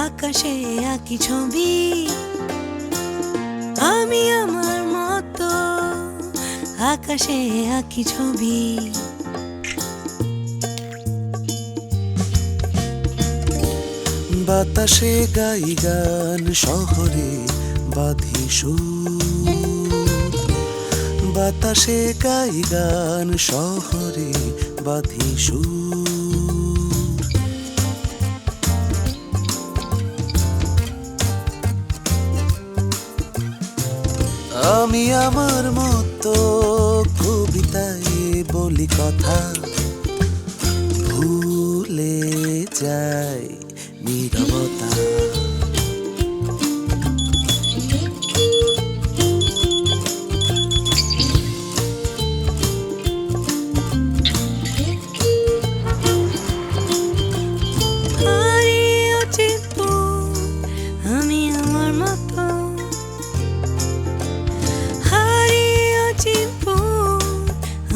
আকাশে আঁকি ছবি আমি আমার মতো, আকাশে আঁকি ছবি। বাতাসে গাই গান, শহরে বাঁধি সুর। বাতাসে গাই গান, শহরে বাঁধি সুর। আমি আমার মতো কবিতায় বলি কথা, ভুলে যাই নীরবতা। আমি আমার মতো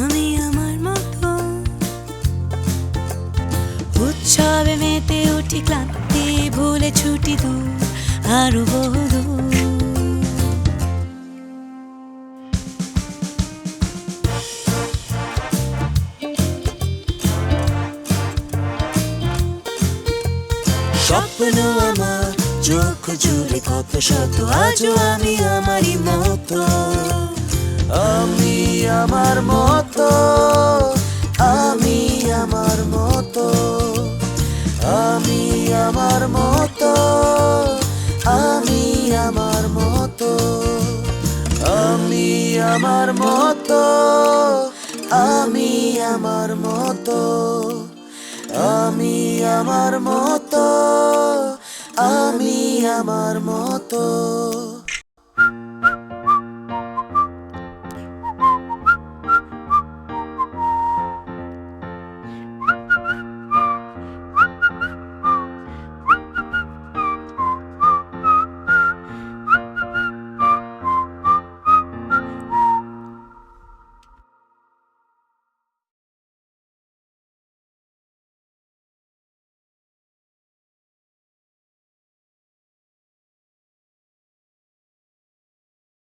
আমি আমার মতো উৎসবে মেতে উঠি, ক্লান্তি ভুলে ছুটি দূর আরো বহুদূর। স্বপ্ন আমার চোখ জুড়ে কত শত, আজও আমি আমারই মতো। আমি আমার মতো, আমি আমার মতো, আমি আমার মতো, আমি আমার মতো, আমি আমার মতো, আমি আমার মতো, আমি আমার মতো, আমি আমার মতো।